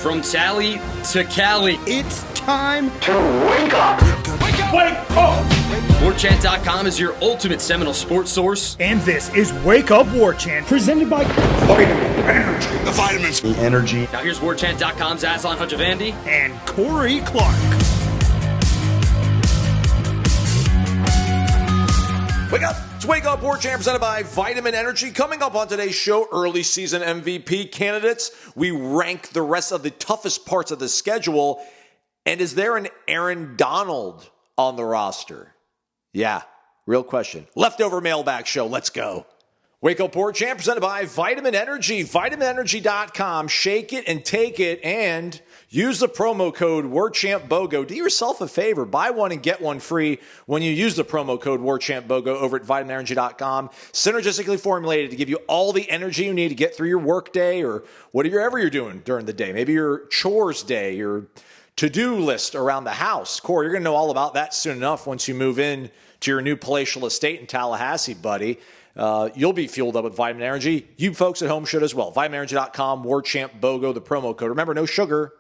From Tally to Cali. It's time to wake up. Wake up! Warchant.com is your ultimate Seminole sports source. And this is Wake Up Warchant, presented by Vitamin Energy. The vitamins. The energy. Now here's Warchant.com's Aslan Hajavandi and Corey Clark. Wake up! It's Wake Up Warchant presented by Vitamin Energy. Coming up on today's show, early season MVP candidates. We rank the rest of the toughest parts of the schedule. And is there an Aaron Donald on the roster? Yeah, real question. Leftover mailbag show. Let's go. Wake Up Warchant presented by Vitamin Energy. VitaminEnergy.com. Shake it and take it and use the promo code warchantbogo. Do yourself a favor. Buy one and get one free when you use the promo code warchantbogo over at VitaminEnergy.com. Synergistically formulated to give you all the energy you need to get through your work day or whatever you're doing during the day. Maybe your chores day, your to-do list around the house. Corey, you're going to know all about that soon enough once you move in to your new palatial estate in Tallahassee, buddy. You'll be fueled up with Vitamin Energy. You folks at home should as well. VitaminEnergy.com, warchantbogo, the promo code. Remember, no sugar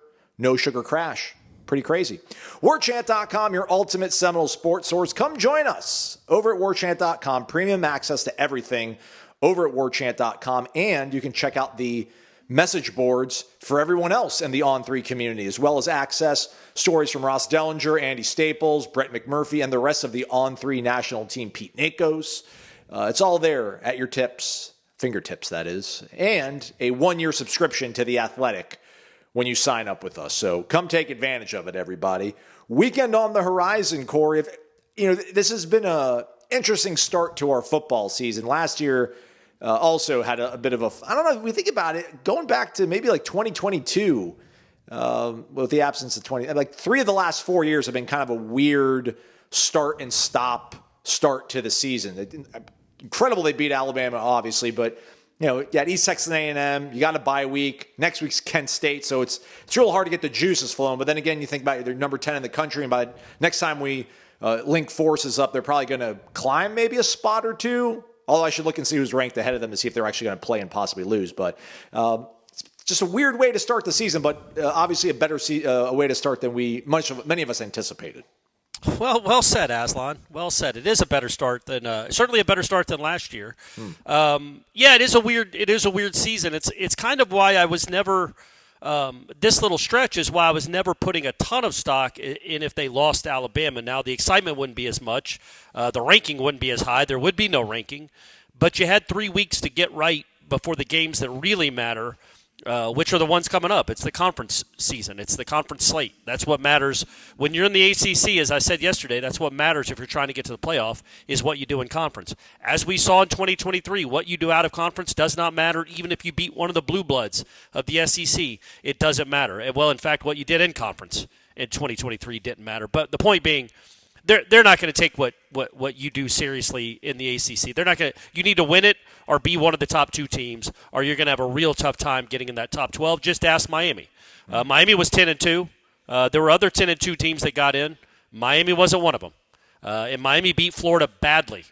crash. Pretty crazy. Warchant.com, your ultimate Seminole sports source. Come join us over at Warchant.com. Premium access to everything over at Warchant.com. And you can check out the message boards for everyone else in the On3 community, as well as access stories from Ross Dellinger, Andy Staples, Brett McMurphy, and the rest of the On3 national team, Pete Nakos. It's all there at your fingertips, that is, and a 1-year subscription to The Athletic when you sign up with us. So come take advantage of it, everybody. Weekend on the horizon, Corey. This has been an interesting start to our football season. Last year also had a bit of a, I don't know if we think about it, going back to maybe like 2022 with the absence of 3 of the last 4 years have been kind of a weird start and stop start to the season. Incredible they beat Alabama, obviously, but you had East Texas A&M. You got a bye week. Next week's Kent State, so it's real hard to get the juices flowing. But then again, you think about it, they're number 10 in the country, and by next time we link forces up, they're probably going to climb maybe a spot or two. Although I should look and see who's ranked ahead of them to see if they're actually going to play and possibly lose. But it's just a weird way to start the season, but obviously a better way to start than many of us anticipated. Well said, Aslan. Well said. It is a better start than certainly a better start than last year. It is a weird season. It's kind of why I was never this little stretch is why I was never putting a ton of stock in if they lost Alabama. Now the excitement wouldn't be as much, the ranking wouldn't be as high. There would be no ranking, but you had 3 weeks to get right before the games that really matter. Which are the ones coming up. It's the conference season. It's the conference slate. That's what matters. When you're in the ACC, as I said yesterday, that's what matters if you're trying to get to the playoff is what you do in conference. As we saw in 2023, what you do out of conference does not matter even if you beat one of the blue bloods of the SEC. It doesn't matter. Well, in fact, what you did in conference in 2023 didn't matter. But the point being, they're not going to take what you do seriously in the ACC. They're not going to. You need to win it or be one of the top 2 teams, or you're going to have a real tough time getting in that top 12. Just ask Miami. Miami was 10-2. There were other 10-2 teams that got in. Miami wasn't one of them. And Miami beat Florida badly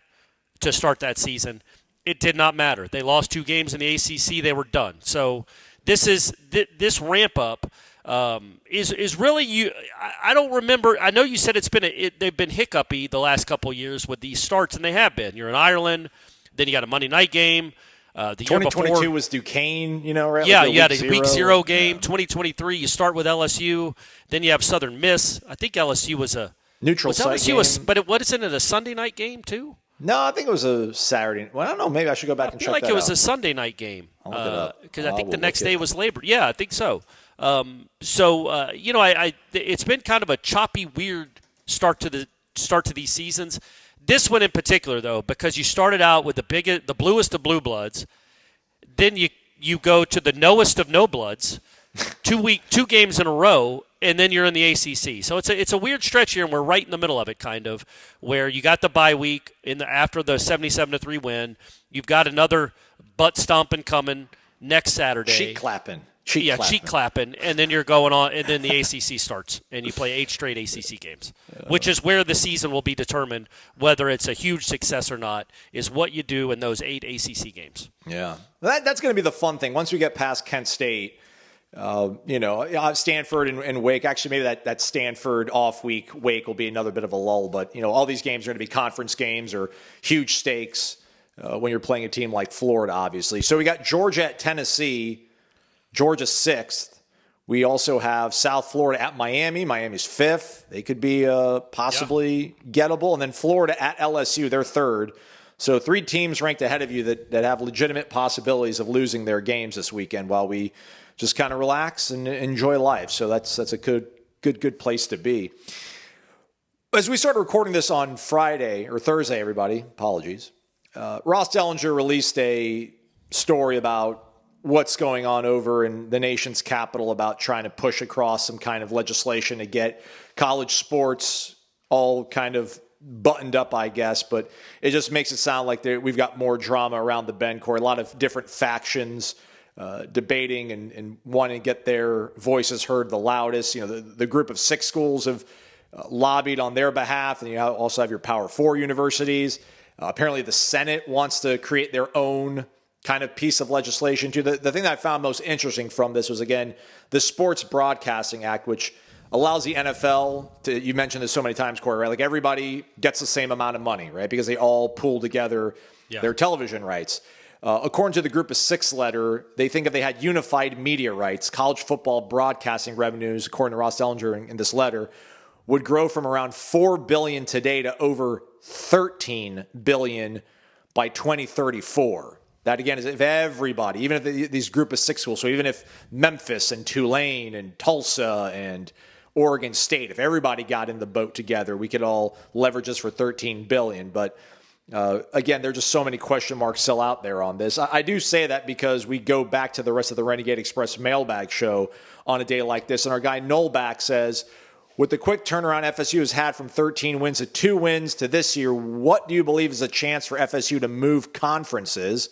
to start that season. It did not matter. They lost 2 games in the ACC. They were done. So this ramp up. Is really you? I don't remember. I know you said they've been hiccupy the last couple of years with these starts, and they have been. You're in Ireland, then you got a Monday night game. The 2022 was Duquesne, right? Yeah, you had a week 0 game. Yeah. 2023, you start with LSU, then you have Southern Miss. I think LSU was a neutral site game. But wasn't it a Sunday night game too? No, I think it was a Saturday. Well, I don't know. Maybe I should go back and check that out. I feel like it was a Sunday night game. I'll look it up. Because I think the next day was Labor. Yeah, I think so. It's been kind of a choppy, weird start to these seasons. This one in particular, though, because you started out with the bluest of blue bloods, then you go to the knowest of no bloods, 2 games in a row, and then you're in the ACC. So it's a weird stretch here, and we're right in the middle of it, kind of, where you got the bye week after the 77-3 win. You've got another butt stomping coming next Saturday. Cheek clapping. Cheek clapping, and then you're going on, and then the ACC starts, and you play 8 straight ACC games, which is where the season will be determined, whether it's a huge success or not, is what you do in those 8 ACC games. Yeah. That's going to be the fun thing. Once we get past Kent State, Stanford and Wake. Actually, maybe that Stanford off week, Wake will be another bit of a lull. But, all these games are going to be conference games or huge stakes when you're playing a team like Florida, obviously. So we got Georgia at Tennessee, Georgia 6th. We also have South Florida at Miami. Miami's 5th. They could be possibly gettable. And then Florida at LSU, they're 3rd. So 3 teams ranked ahead of you that have legitimate possibilities of losing their games this weekend while we just kind of relax and enjoy life. So that's a good place to be. As we started recording this on Friday or Thursday, everybody, apologies, Ross Dellinger released a story about what's going on over in the nation's capital about trying to push across some kind of legislation to get college sports all kind of buttoned up, I guess. But it just makes it sound like we've got more drama around the Ben Court, a lot of different factions debating and wanting to get their voices heard the loudest. The group of 6 schools have lobbied on their behalf, and you also have your Power 4 universities. Apparently the Senate wants to create their own kind of piece of legislation too. The thing that I found most interesting from this was, again, the Sports Broadcasting Act, which allows the NFL to, you mentioned this so many times, Corey, right? Like everybody gets the same amount of money, right? Because they all pool together their television rights. According to the group of 6 letter, they think if they had unified media rights, college football broadcasting revenues, according to Ross Dellinger in this letter, would grow from around $4 billion today to over $13 billion by 2034. That, again, is if everybody, even if these group of 6 schools, so even if Memphis and Tulane and Tulsa and Oregon State, if everybody got in the boat together, we could all leverage this for $13 billion. But, again, there are just so many question marks still out there on this. I do say that because we go back to the rest of the Renegade Express mailbag show on a day like this, and our guy Noleback says, with the quick turnaround FSU has had from 13 wins to 2 wins to this year, what do you believe is a chance for FSU to move conferences?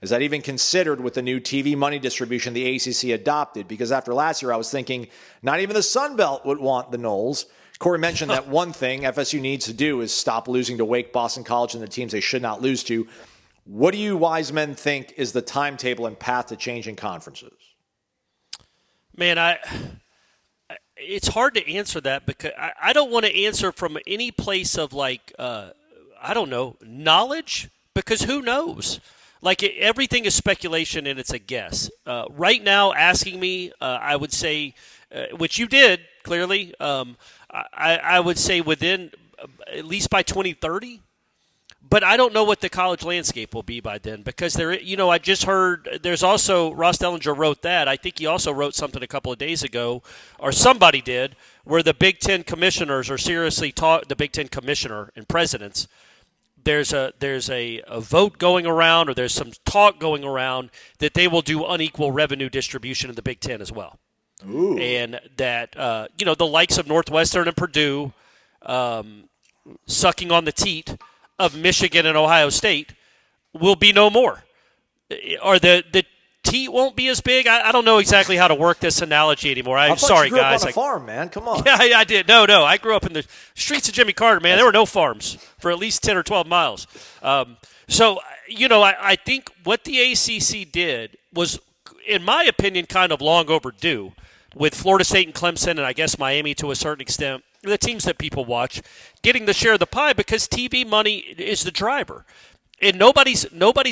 Is that even considered with the new TV money distribution the ACC adopted? Because after last year, I was thinking not even the Sun Belt would want the Noles. Corey mentioned that one thing FSU needs to do is stop losing to Wake, Boston College, and the teams they should not lose to. What do you wise men think is the timetable and path to changing conferences? Man, it's hard to answer that because I don't want to answer from any place of knowledge, because who knows? Everything is speculation and it's a guess. Right now, asking me, I would say, which you did clearly, I would say within at least by 2030. But I don't know what the college landscape will be by then because I just heard there's also, Ross Dellinger wrote that. I think he also wrote something a couple of days ago, or somebody did, where the Big Ten commissioners are seriously the Big Ten commissioner and presidents. There's a vote going around, or there's some talk going around that they will do unequal revenue distribution in the Big Ten as well. Ooh. And that, the likes of Northwestern and Purdue sucking on the teat of Michigan and Ohio State will be no more. Or the teat won't be as big. I don't know exactly how to work this analogy anymore. I'm sorry, you grew guys. Up on a farm, man. Come on. Yeah, I did. No. I grew up in the streets of Jimmy Carter, man. There were no farms for at least 10 or 12 miles. I think what the ACC did was, in my opinion, kind of long overdue with Florida State and Clemson, and I guess Miami to a certain extent, the teams that people watch, getting the share of the pie because TV money is the driver. And nobody's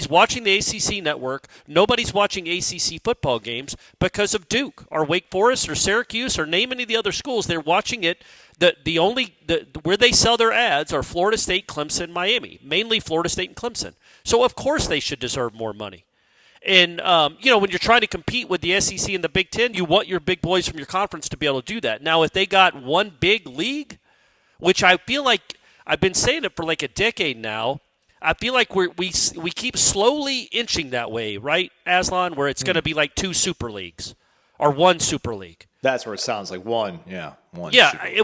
watching the ACC network. Nobody's watching ACC football games because of Duke or Wake Forest or Syracuse or name any of the other schools. They're watching it. Where they sell their ads are Florida State, Clemson, Miami, mainly Florida State and Clemson. So of course they should deserve more money. And when you're trying to compete with the SEC and the Big Ten, you want your big boys from your conference to be able to do that. Now, if they got one big league, which I feel like I've been saying it for like a decade now. I feel like we keep slowly inching that way, right, Aslan, where it's going to be like 2 super leagues or 1 super league. That's where it sounds like one. Yeah,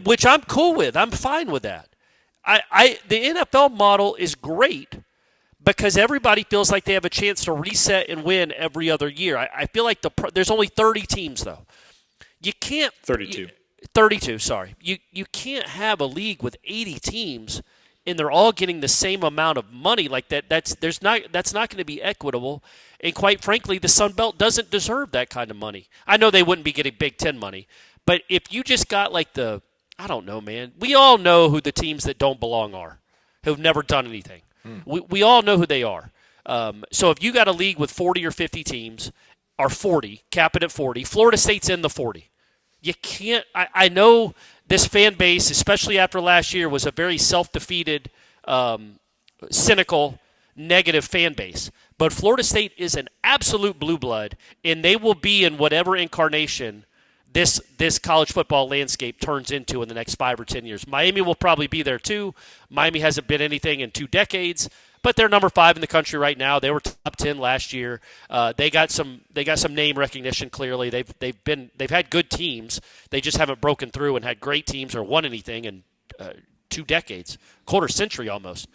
which I'm cool with. I'm fine with that. The NFL model is great because everybody feels like they have a chance to reset and win every other year. I feel like there's only 30 teams, though. You can't – 32. 32, sorry. You can't have a league with 80 teams and they're all getting the same amount of money like that. That's not going to be equitable. And quite frankly, the Sun Belt doesn't deserve that kind of money. I know they wouldn't be getting Big Ten money, but if you just got like I don't know, man. We all know who the teams that don't belong are, who've never done anything. We all know who they are. So if you got a league with 40 or 50 teams, or 40, cap it at 40, Florida State's in the 40. You can't – I know this fan base, especially after last year, was a very self-defeated, cynical, negative fan base. But Florida State is an absolute blue blood, and they will be in whatever incarnation this college football landscape turns into in the next 5 or 10 years. Miami will probably be there too. Miami hasn't been anything in 2 decades, but they're number 5 in the country right now. They were top 10 last year. They got some name recognition. Clearly, they've had good teams. They just haven't broken through and had great teams or won anything in 2 decades, quarter century almost.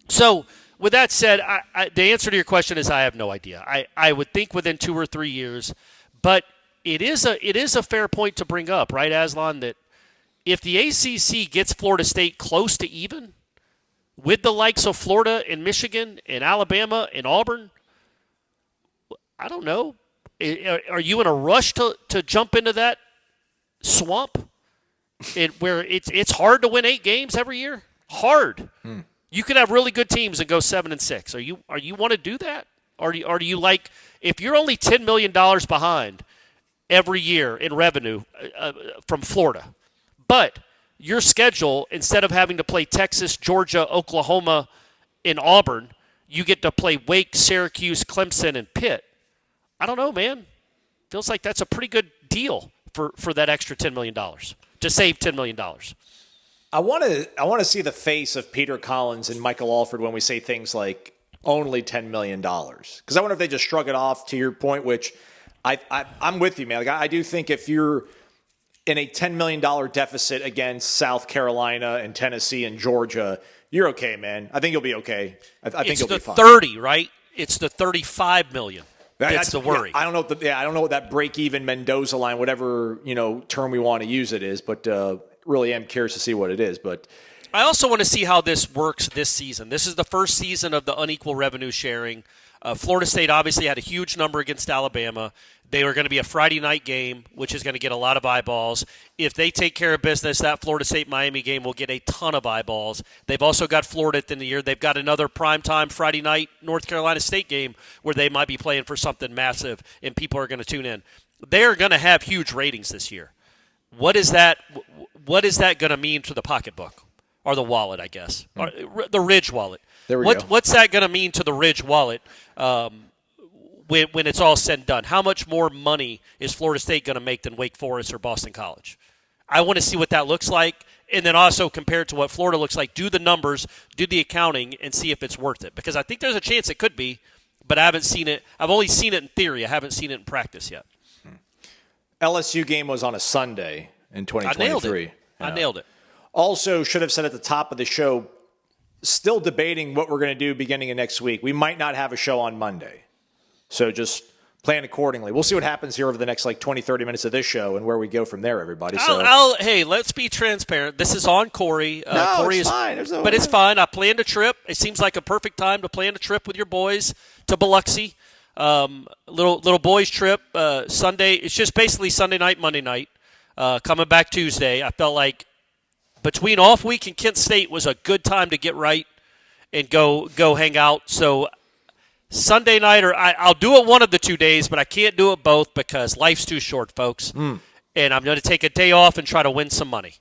So, with that said, the answer to your question is I have no idea. I would think within 2 or 3 years, but it is a fair point to bring up, right, Aslan, that if the ACC gets Florida State close to even with the likes of Florida and Michigan and Alabama and Auburn, I don't know. Are you in a rush to jump into that swamp where it's hard to win 8 games every year? Hard. You could have really good teams and go 7-6. Are you want to do that? Or do you like, if you're only $10 million behind every year in revenue from Florida, but your schedule, instead of having to play Texas, Georgia, Oklahoma, and Auburn, you get to play Wake, Syracuse, Clemson, and Pitt. I don't know, man. Feels like that's a pretty good deal for that extra $10 million, to save $10 million. I want to see the face of Peter Collins and Michael Alford when we say things like only $10 million. Because I wonder if they just shrug it off, to your point, which I'm with you, man. Like, I do think if you're in a $10 million deficit against South Carolina and Tennessee and Georgia, you're okay, man. I think you'll be okay. I think you'll be fine. It's the 30, right? It's the $35 million. That's the worry. Yeah, I don't know what that break-even Mendoza line, whatever term we want to use it is, but really am curious to see what it is. But I also want to see how this works this season. This is the first season of the unequal revenue sharing. Florida State obviously had a huge number against Alabama. They were going to be a Friday night game, which is going to get a lot of eyeballs. If they take care of business, that Florida State-Miami game will get a ton of eyeballs. They've also got Florida at the end of the year. They've got another primetime Friday night North Carolina State game where they might be playing for something massive, and people are going to tune in. They're going to have huge ratings this year. What is that going to mean to the pocketbook? Or the wallet, I guess. Or the Ridge wallet. There we go. What's that going to mean to the Ridge wallet when it's all said and done? How much more money is Florida State going to make than Wake Forest or Boston College? I want to see what that looks like, and then also compare it to what Florida looks like. Do the numbers, do the accounting, and see if it's worth it. Because I think there's a chance it could be, but I haven't seen it. I've only seen it in theory. I haven't seen it in practice yet. LSU game was on a Sunday in 2023. I nailed it. Also, should have said at the top of the show, still debating what we're going to do beginning of next week. We might not have a show on Monday. So just plan accordingly. We'll see what happens here over the next 20, 30 minutes of this show and where we go from there, everybody. Hey, let's be transparent. This is on Corey. Corey it's fine. But it's fine. I planned a trip. It seems like a perfect time to plan a trip with your boys to Biloxi. Little boys trip. Sunday. It's just basically Sunday night, Monday night. Coming back Tuesday. I felt like between off week and Kent State was a good time to get right and go hang out. So Sunday night, or I'll do it one of the 2 days, but I can't do it both because life's too short, folks. And I'm going to take a day off and try to win some money.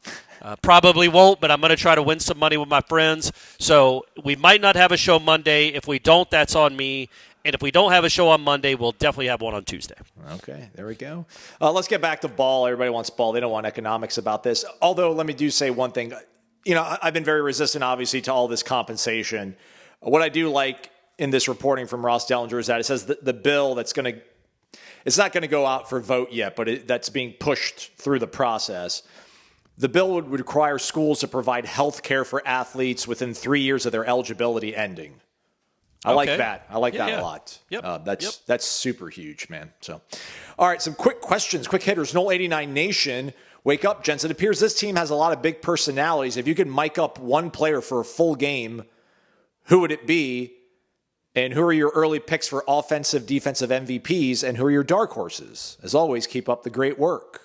Probably won't, but I'm going to try to win some money with my friends. So we might not have a show Monday. If we don't, that's on me. And if we don't have a show on Monday, we'll definitely have one on Tuesday. Okay, there we go. Let's get back to ball. Everybody wants ball. They don't want economics about this. Although, let me say one thing. I've been very resistant, obviously, to all this compensation. What I do like in this reporting from Ross Dellinger is that it says the bill it's not going to go out for vote yet, but that's being pushed through the process. The bill would require schools to provide health care for athletes within 3 years of their eligibility ending. I like that. I like that a lot. Yep. That's super huge, man. So, all right, some quick questions, quick hitters. Nole 89 Nation Wake up, gents. It appears this team has a lot of big personalities. If you could mic up one player for a full game, who would it be? And who are your early picks for offensive, defensive MVPs? And who are your dark horses? As always, keep up the great work.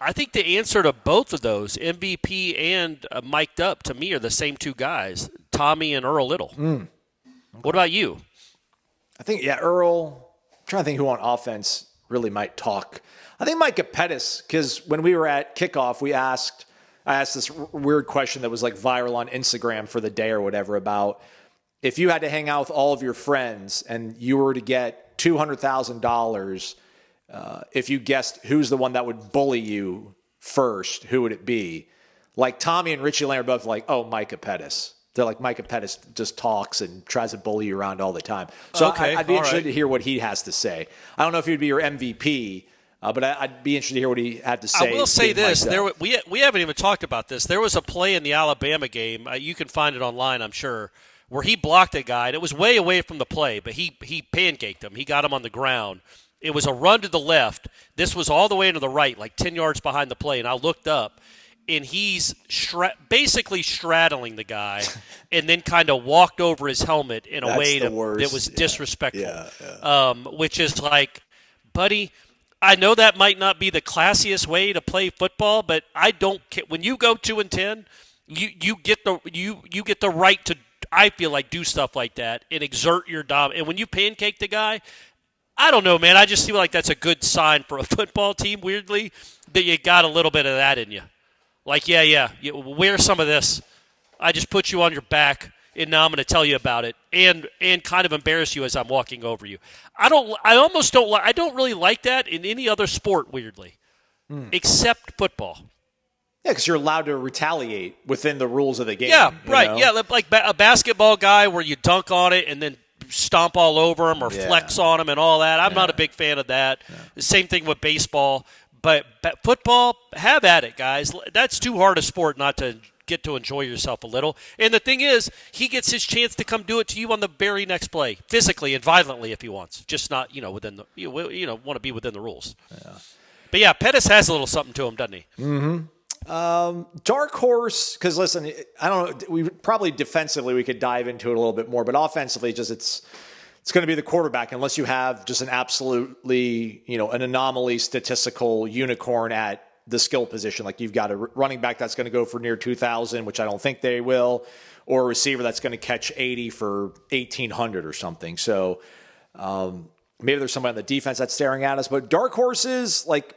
I think the answer to both of those, MVP and mic'd up, to me are the same two guys, Tommy and Earl Little. Okay. What about you? I think, Earl. I'm trying to think who on offense really might talk. I think Micah Pettis, because when we were at kickoff, I asked this weird question that was like viral on Instagram for the day or whatever about if you had to hang out with all of your friends and you were to get $200,000, if you guessed who's the one that would bully you first, who would it be? Like Tommy and Richie Lane are both like, oh, Micah Pettis. They're like, Micah Pettis just talks and tries to bully you around all the time. So okay, I'd be interested to hear what he has to say. I don't know if he'd be your MVP, but I'd be interested to hear what he had to say. I will say this. We haven't even talked about this. There was a play in the Alabama game. You can find it online, I'm sure, where he blocked a guy. And it was way away from the play, but he pancaked him. He got him on the ground. It was a run to the left. This was all the way to the right, like 10 yards behind the play. And I looked up, and he's basically straddling the guy and then kind of walked over his helmet in a way that was disrespectful, which is like, buddy, I know that might not be the classiest way to play football, but I don't care. When you go 2-10, you get the right to, I feel like, do stuff like that and exert your dom. And when you pancake the guy, I don't know, man. I just feel like that's a good sign for a football team, weirdly, that you got a little bit of that in you. Like, you wear some of this. I just put you on your back, and now I'm going to tell you about it, and kind of embarrass you as I'm walking over you. I don't really like that in any other sport, weirdly, except football. Yeah, because you're allowed to retaliate within the rules of the game. Yeah, right. Know? Yeah, like a basketball guy where you dunk on it and then stomp all over him or flex on him and all that. I'm not a big fan of that. Yeah. The same thing with baseball. But football, have at it, guys. That's too hard a sport not to get to enjoy yourself a little. And the thing is, he gets his chance to come do it to you on the very next play, physically and violently if he wants. Just not, within the, want to be within the rules. Yeah. But yeah, Pettis has a little something to him, doesn't he? Mm-hmm. Dark horse, because listen, I don't know. We probably defensively we could dive into it a little bit more, but offensively, just it's going to be the quarterback unless you have just an absolutely, an anomaly statistical unicorn at the skill position. Like you've got a running back that's going to go for near 2,000, which I don't think they will, or a receiver that's going to catch 80 for 1,800 or something. So maybe there's somebody on the defense that's staring at us. But dark horses, like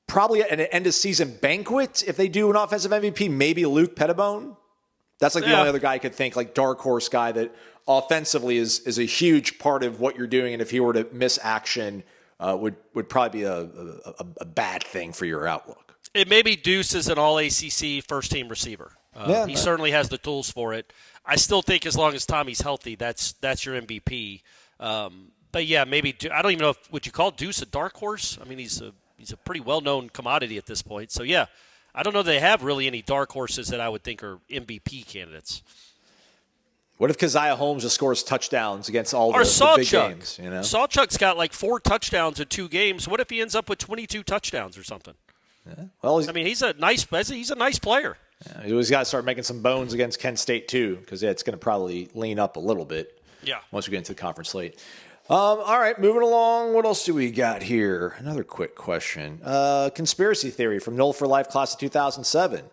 probably an end of season banquet if they do an offensive MVP, maybe Luke Pettibone. That's like the only other guy I could think, like dark horse guy that offensively is a huge part of what you're doing. And if he were to miss action, would probably be a bad thing for your outlook. It may be Deuce is an all-ACC first-team receiver. He certainly has the tools for it. I still think as long as Tommy's healthy, that's your MVP. But yeah, maybe I don't even know would you call Deuce a dark horse? I mean, he's a pretty well-known commodity at this point. So yeah. I don't know if they have really any dark horses that I would think are MVP candidates. What if Keziah Holmes just scores touchdowns against all the big games? Sawchuk's got like 4 touchdowns in 2 games. What if he ends up with 22 touchdowns or something? Yeah. Well, he's a nice player. Yeah, he's got to start making some bones against Kent State too, because it's going to probably lean up a little bit. Yeah. Once we get into the conference slate. All right, moving along. What else do we got here? Another quick question. Conspiracy theory from Noel for Life class of 2007.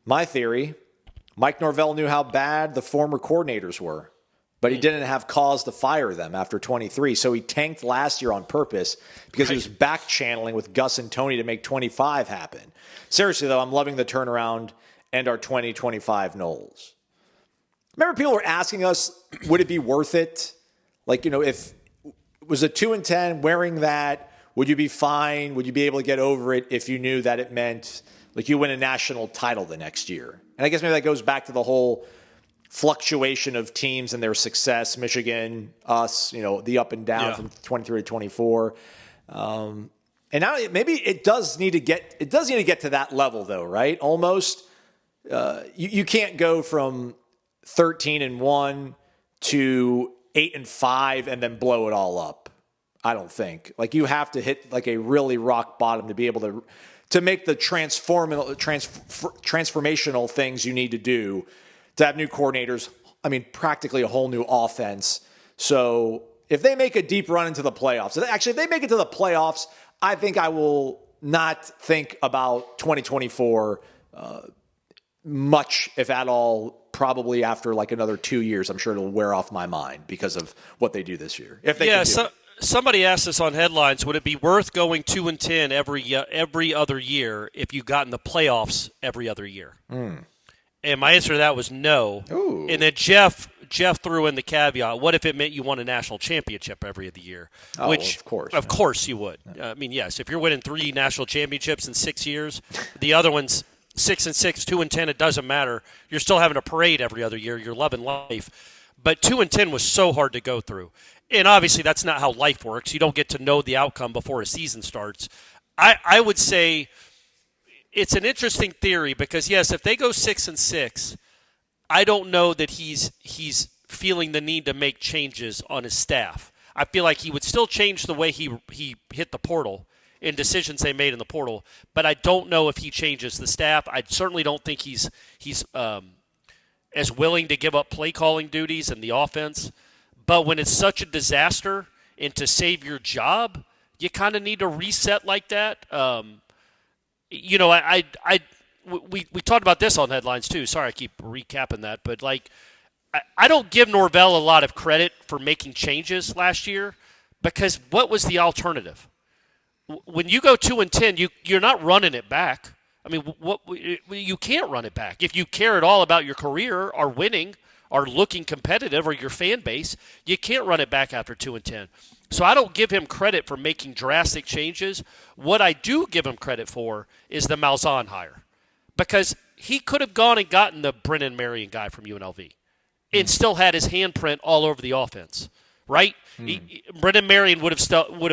My theory, Mike Norvell knew how bad the former coordinators were, but he didn't have cause to fire them after 23. So he tanked last year on purpose because he was back channeling with Gus and Tony to make 25 happen. Seriously, though, I'm loving the turnaround and our 2025 Noles. Remember people were asking us, would it be worth it? Like, if it was a 2-10 wearing that, would you be fine? Would you be able to get over it if you knew that it meant like you win a national title the next year? And I guess maybe that goes back to the whole fluctuation of teams and their success. Michigan, us, the up and down from 23 to 24. And now maybe it does need to get to that level though, right? Almost. You can't go from 13-1 to 8-5 and then blow it all up. I don't think. Like, you have to hit like a really rock bottom to be able to make the transformational things you need to do to have new coordinators. I mean, practically a whole new offense. So if they make a deep run into the playoffs, actually, if they make it to the playoffs, I think I will not think about 2024 much, if at all, probably after like another 2 years. I'm sure it'll wear off my mind because of what they do this year. If they somebody asked us on headlines, would it be worth going 2-10 every other year if you got in the playoffs every other year? And my answer to that was no. Ooh. And then Jeff threw in the caveat, what if it meant you won a national championship every other year? Oh, Which, of course. Of course you would. I mean, yes, if you're winning 3 national championships in 6 years, the other one's 6-6, 2-10, it doesn't matter. You're still having a parade every other year. You're loving life. But 2-10 was so hard to go through. And obviously that's not how life works. You don't get to know the outcome before a season starts. I would say it's an interesting theory because, yes, if they go 6-6, I don't know that he's feeling the need to make changes on his staff. I feel like he would still change the way he hit the portal in decisions they made in the portal, but I don't know if he changes the staff. I certainly don't think he's as willing to give up play calling duties in the offense. But when it's such a disaster and to save your job, you kind of need to reset like that. We talked about this on headlines too. Sorry, I keep recapping that, but like I don't give Norvell a lot of credit for making changes last year because what was the alternative? When you go 2-10, you're not running it back. I mean, you can't run it back. If you care at all about your career or winning or looking competitive or your fan base, you can't run it back after 2-10. So I don't give him credit for making drastic changes. What I do give him credit for is the Malzahn hire because he could have gone and gotten the Brennan Marion guy from UNLV and still had his handprint all over the offense, right? Brennan Marion would have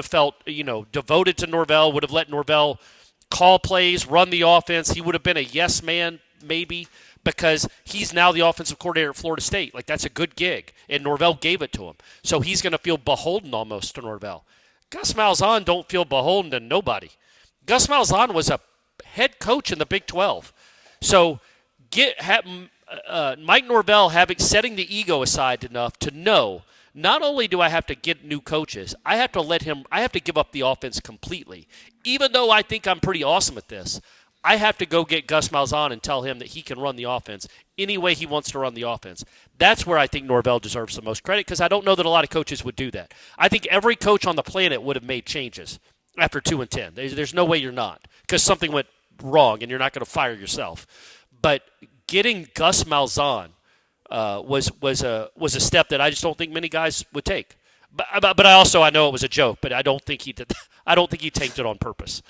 felt devoted to Norvell, would have let Norvell call plays, run the offense. He would have been a yes man maybe because he's now the offensive coordinator at Florida State. Like, that's a good gig, and Norvell gave it to him. So he's going to feel beholden almost to Norvell. Gus Malzahn don't feel beholden to nobody. Gus Malzahn was a head coach in the Big 12. So Mike Norvell setting the ego aside enough to know not only do I have to get new coaches, I have to give up the offense completely. Even though I think I'm pretty awesome at this, I have to go get Gus Malzahn and tell him that he can run the offense any way he wants to run the offense. That's where I think Norvell deserves the most credit because I don't know that a lot of coaches would do that. I think every coach on the planet would have made changes after 2-10. There's no way you're not because something went wrong and you're not going to fire yourself. But getting Gus Malzahn was a step that I just don't think many guys would take. But I know it was a joke, but I don't think he did. I don't think he tanked it on purpose.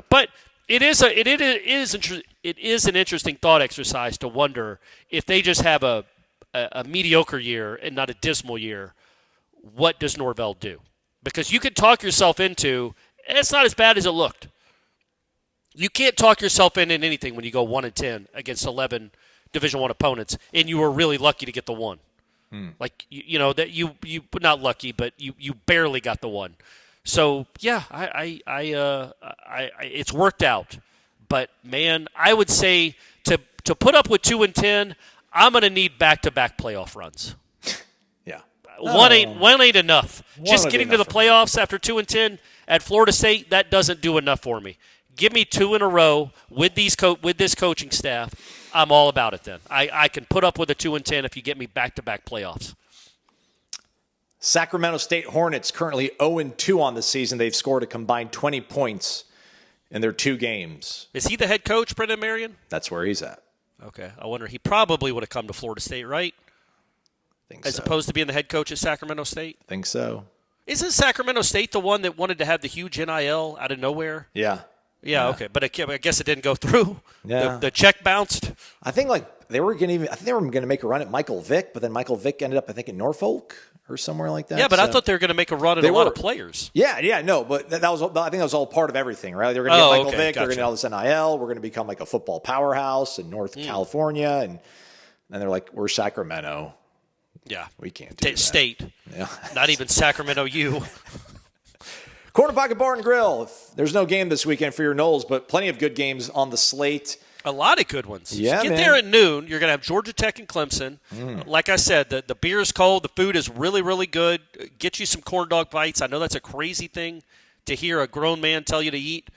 But it is an interesting thought exercise to wonder if they just have a mediocre year and not a dismal year, what does Norvell do? Because you could talk yourself into it's not as bad as it looked. You can't talk yourself into anything when you go 1-10 against 11 Division I opponents, and you were really lucky to get the one. Like that you not lucky, but you barely got the one. So yeah, it's worked out. But man, I would say to put up with 2-10, I'm going to need back-to-back playoff runs. Yeah, one ain't enough. Just getting to the playoffs after 2-10 at Florida State, that doesn't do enough for me. Give me 2 in a row with this coaching staff. I'm all about it then. I can put up with a 2-10 if you get me back-to-back playoffs. Sacramento State Hornets currently 0-2 on the season. They've scored a combined 20 points in their 2 games. Is he the head coach, Brennan Marion? That's where he's at. Okay. I wonder. He probably would have come to Florida State, right? As opposed to being the head coach at Sacramento State? Think so. Isn't Sacramento State the one that wanted to have the huge NIL out of nowhere? Yeah. Yeah, okay. But I guess it didn't go through. Yeah. The check bounced. I think they were going to make a run at Michael Vick, but then Michael Vick ended up, I think, in Norfolk or somewhere like that. Yeah, but I thought they were going to make a run at a lot of players. Yeah, no, but I think that was all part of everything, right? They were going to get Michael Vick, they were going to get all this NIL, we're going to become like a football powerhouse in North California, and then they're like, we're Sacramento. Yeah. We can't do that. State. Yeah. Not even Sacramento U. Corner Pocket Bar and Grill. There's no game this weekend for your Noles, but plenty of good games on the slate. A lot of good ones. Yeah, Get there at noon. You're going to have Georgia Tech and Clemson. Like I said, the beer is cold. The food is really, really good. Get you some corn dog bites. I know that's a crazy thing to hear a grown man tell you to eat.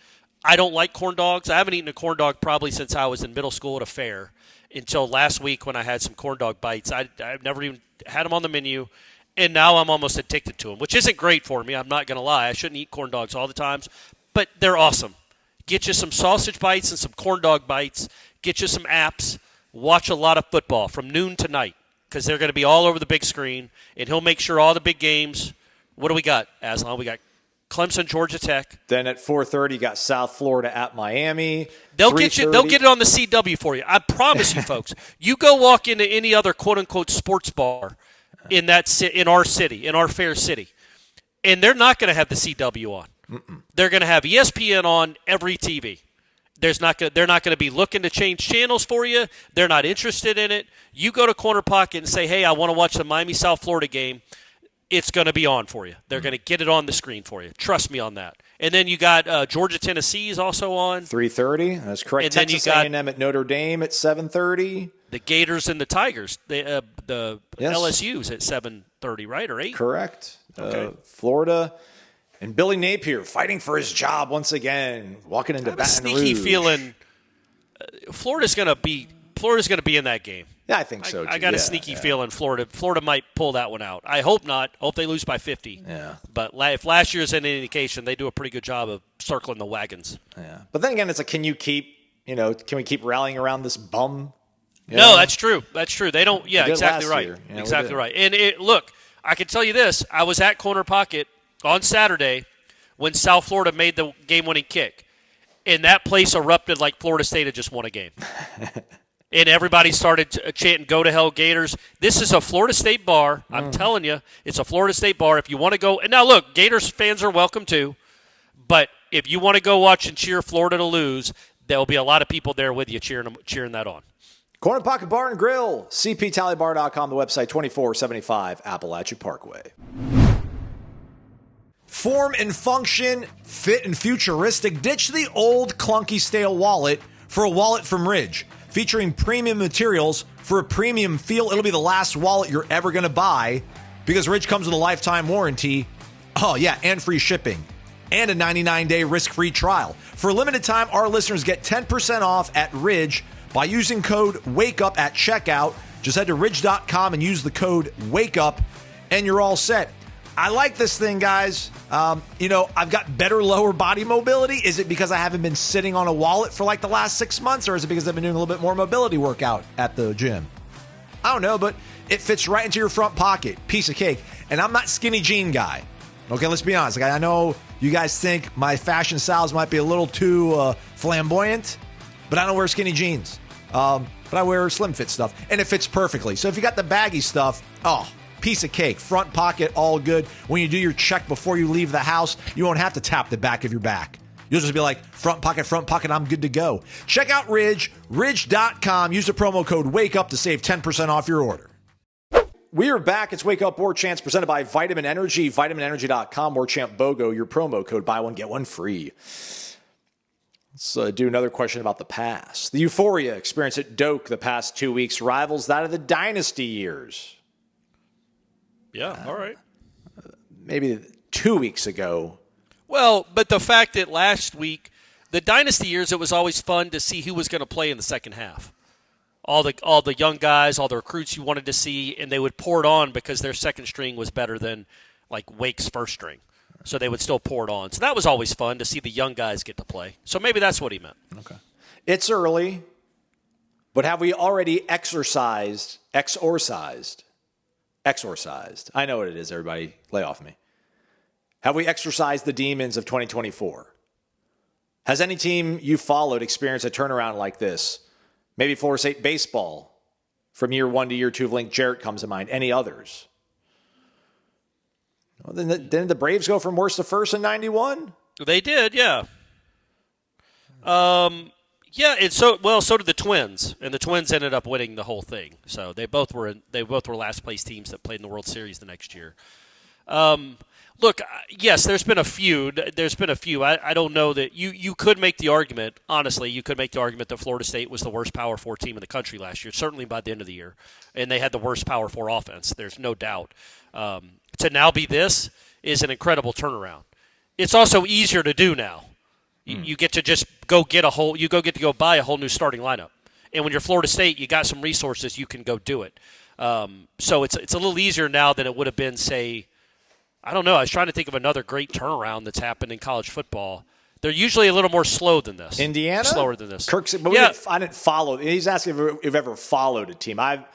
I don't like corn dogs. I haven't eaten a corn dog probably since I was in middle school at a fair until last week when I had some corn dog bites. I've never even had them on the menu. And now I'm almost addicted to them, which isn't great for me. I'm not going to lie. I shouldn't eat corn dogs all the time, but they're awesome. Get you some sausage bites and some corn dog bites. Get you some apps. Watch a lot of football from noon to night because they're going to be all over the big screen, and he'll make sure all the big games. What do we got, Aslan? We got Clemson, Georgia Tech. Then at 4:30, you got South Florida at Miami. They'll get it on the CW for you. I promise you, folks. You go walk into any other quote unquote sports bar in our city, in our fair city, and they're not going to have the CW on. They're going to have ESPN on every TV. They're not going to be looking to change channels for you. They're not interested in it. You go to Corner Pocket and say, hey, I want to watch the Miami South Florida game. It's going to be on for you. They're going to get it on the screen for you. Trust me on that. And then you got Georgia Tennessee is also on 3:30. That's correct. And Texas then you got A&M at Notre Dame at 7:30. the Gators and the Tigers. The Yes. LSU's at 7:30, right, or 8? Correct. Okay. Florida and Billy Napier fighting for his job once again, walking into I have a Baton sneaky Rouge. feeling Florida's going to be in that game. Yeah, I think so. I got a sneaky feeling Florida might pull that one out. I hope not. Hope they lose by 50. Yeah. But if last year's any indication, they do a pretty good job of circling the wagons. Yeah. But then again, it's like, can we keep rallying around this bum? No, that's true. That's true. They don't. Yeah, did exactly last right. year. Yeah, we Exactly did. right. And look, I can tell you this. I was at Corner Pocket on Saturday when South Florida made the game-winning kick. And that place erupted like Florida State had just won a game. And everybody started chanting, "Go to hell, Gators." This is a Florida State bar. I'm telling you, it's a Florida State bar. If you want to go – and now, look, Gators fans are welcome too. But if you want to go watch and cheer Florida to lose, there will be a lot of people there with you cheering that on. Corner Pocket Bar and Grill, cptallybar.com, the website, 2475 Appalachia Parkway. Form and function, fit and futuristic. Ditch the old clunky stale wallet for a wallet from Ridge. Featuring premium materials for a premium feel. It'll be the last wallet you're ever going to buy because Ridge comes with a lifetime warranty. Oh, yeah, and free shipping. And a 99-day risk-free trial. For a limited time, our listeners get 10% off at Ridge by using code WAKEUP at checkout. Just head to ridge.com and use the code WAKEUP, and you're all set. I like this thing, guys. I've got better lower body mobility. Is it because I haven't been sitting on a wallet for like the last 6 months, or is it because I've been doing a little bit more mobility workout at the gym? I don't know, but it fits right into your front pocket. Piece of cake. And I'm not skinny jean guy. Okay, let's be honest. Like, I know you guys think my fashion styles might be a little too flamboyant, but I don't wear skinny jeans. But I wear slim fit stuff, and it fits perfectly. So if you got the baggy stuff, piece of cake. Front pocket, all good. When you do your check before you leave the house, you won't have to tap the back of your back. You'll just be like, front pocket, I'm good to go. Check out Ridge, ridge.com. Use the promo code WAKEUP to save 10% off your order. We are back. It's Wake Up Warchant presented by Vitamin Energy, vitaminenergy.com, warchantbogo, your promo code, buy one, get one free. Let's do another question about the past. The euphoria experienced at Doak the past 2 weeks rivals that of the dynasty years. Yeah, all right. Maybe 2 weeks ago. Well, but the fact that last week, the dynasty years, it was always fun to see who was going to play in the second half. All the young guys, all the recruits you wanted to see, and they would pour it on because their second string was better than like Wake's first string. So they would still pour it on. So that was always fun to see the young guys get to play. So maybe that's what he meant. Okay. It's early, but have we already exorcised? I know what it is, everybody. Lay off me. Have we exorcised the demons of 2024? Has any team you followed experienced a turnaround like this? Maybe Florida State baseball from year 1 to year 2 of Link Jarrett comes to mind. Any others? Well, then didn't the Braves go from worst to first in 91? They did, yeah. Yeah, so did the Twins, and the Twins ended up winning the whole thing. So they both were last place teams that played in the World Series the next year. Look, yes, there's been a few. I don't know that you could make the argument, honestly, you could make the argument that Florida State was the worst Power 4 team in the country last year, certainly by the end of the year. And they had the worst Power 4 offense. There's no doubt. To now be this is an incredible turnaround. It's also easier to do now. You get to just go get to go buy a whole new starting lineup. And when you're Florida State, you got some resources, you can go do it. So it's a little easier now than it would have been, say, I don't know. I was trying to think of another great turnaround that's happened in college football. They're usually a little more slow than this. Indiana? Slower than this. I didn't follow. He's asking if you've ever followed a team. I've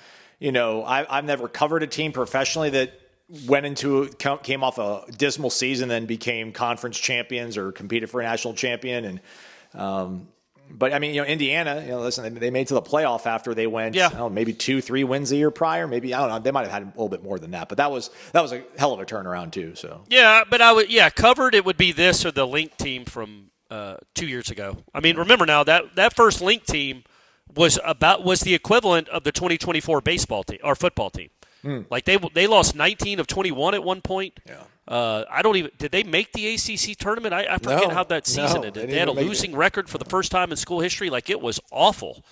never covered a team professionally that came off a dismal season, then became conference champions or competed for a national champion. And but I mean, Indiana, listen, they made it to the playoff after they went, maybe 2-3 wins a year prior. Maybe, I don't know, they might have had a little bit more than that. But that was a hell of a turnaround too. So yeah, but covered it would be this or the Link team from 2 years ago. I mean, remember now that first Link team was the equivalent of the 2024 baseball team or football team. Like they lost 19 of 21 at one point. Yeah. Did they make the ACC tournament? I forget how that season ended. They had a losing record for the first time in school history. Like, it was awful.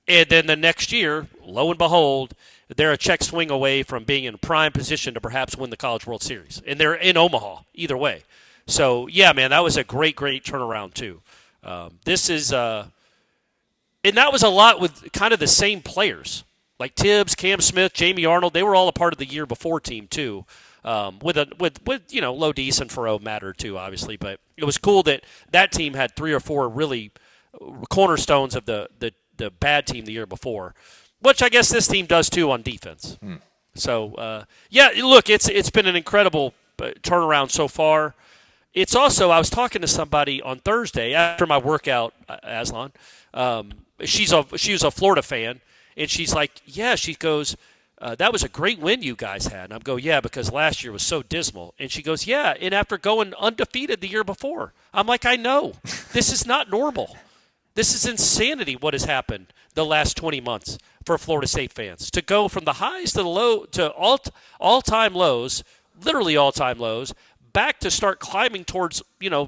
And then the next year, lo and behold, they're a check swing away from being in prime position to perhaps win the College World Series. And they're in Omaha either way. So, yeah, man, that was a great, great turnaround too. And that was a lot with kind of the same players. Like Tibbs, Cam Smith, Jamie Arnold, they were all a part of the year before team too. With Lodis and Faroe mattered too, obviously, but it was cool that team had 3 or 4 really cornerstones of the bad team the year before, which I guess this team does too on defense. So look, it's been an incredible turnaround so far. It's also, I was talking to somebody on Thursday after my workout, Aslan. She was a Florida fan. And she's like, she goes, that was a great win you guys had. And I'm going, yeah, because last year was so dismal. And she goes, yeah, and after going undefeated the year before. I'm like, I know. This is not normal. This is insanity what has happened the last 20 months for Florida State fans. To go from the highs to the low to all-time lows, literally all-time lows, back to start climbing towards,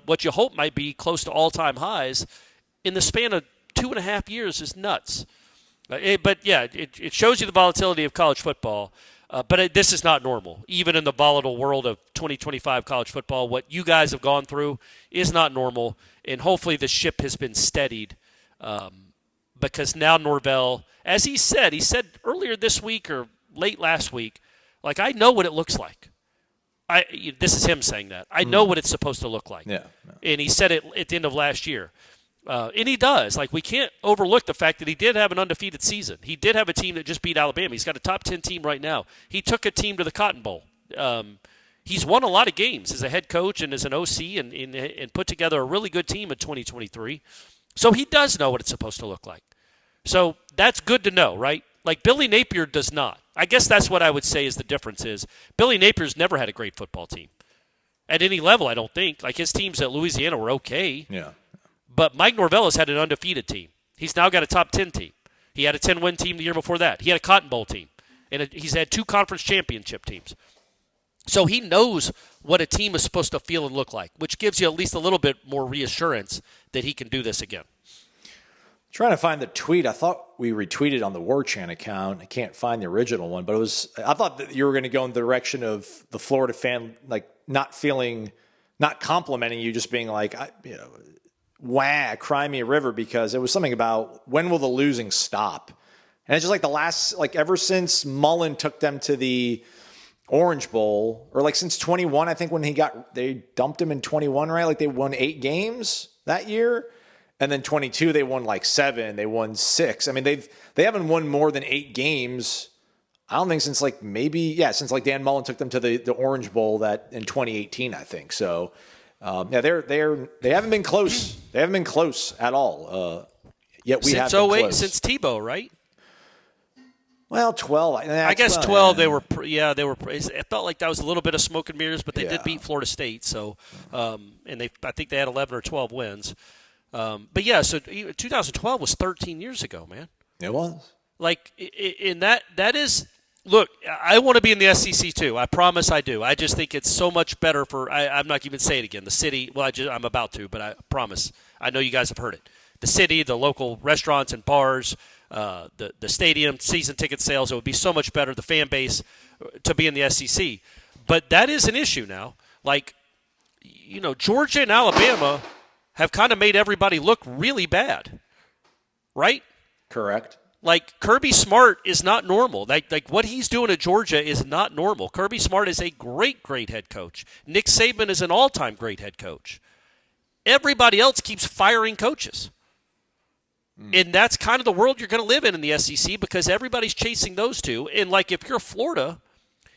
what you hope might be close to all-time highs in the span of 2.5 years is nuts. It shows you the volatility of college football, but this is not normal. Even in the volatile world of 2025 college football, what you guys have gone through is not normal, and hopefully the ship has been steadied because now Norvell, as he said earlier this week or late last week, like, I know what it looks like. This is him saying that. I know what it's supposed to look like. Yeah. And he said it at the end of last year. And he does. Like, we can't overlook the fact that he did have an undefeated season. He did have a team that just beat Alabama. He's got a top 10 team right now. He took a team to the Cotton Bowl. He's won a lot of games as a head coach and as an OC and put together a really good team in 2023. So he does know what it's supposed to look like. So that's good to know, right? Like, Billy Napier does not. I guess that's what I would say is the difference is Billy Napier's never had a great football team. At any level, I don't think. Like, his teams at Louisiana were okay. Yeah. But Mike Norvell has had an undefeated team. He's now got a top 10 team. He had a 10-win team the year before that. He had a Cotton Bowl team. And he's had 2 conference championship teams. So he knows what a team is supposed to feel and look like, which gives you at least a little bit more reassurance that he can do this again. Trying to find the tweet. I thought we retweeted on the Warchant account. I can't find the original one, but I thought that you were going to go in the direction of the Florida fan, like, not complimenting you, just being like, wah, cry me a river, because it was something about when will the losing stop? And it's just like ever since Mullen took them to the Orange Bowl, or like since 21, I think when they dumped him in 21, right? Like, they won 8 games that year. And then 22, they won like 7, they won 6. I mean, they haven't won more than 8 games. I don't think since since Dan Mullen took them to the Orange Bowl that in 2018, I think. So, they haven't been close. They haven't been close at all. Yet we have been close. Since Tebow, right? Well, 12. I guess 12. They were. It felt like that was a little bit of smoke and mirrors, but they did beat Florida State. So, and I think they had 11 or 12 wins. So 2012 was 13 years ago, man. It was. Like, in that is Look, I want to be in the SEC too. I promise I do. I just think it's so much better for. I'm not even saying it again. The city. Well, I'm about to, but I promise. I know you guys have heard it. The city, the local restaurants and bars, the stadium, season ticket sales. It would be so much better. The fan base to be in the SEC, but that is an issue now. Like, Georgia and Alabama have kind of made everybody look really bad, right? Correct. Like, Kirby Smart is not normal. Like what he's doing at Georgia is not normal. Kirby Smart is a great, great head coach. Nick Saban is an all-time great head coach. Everybody else keeps firing coaches. And that's kind of the world you're going to live in the SEC because everybody's chasing those two. And, like, if you're Florida,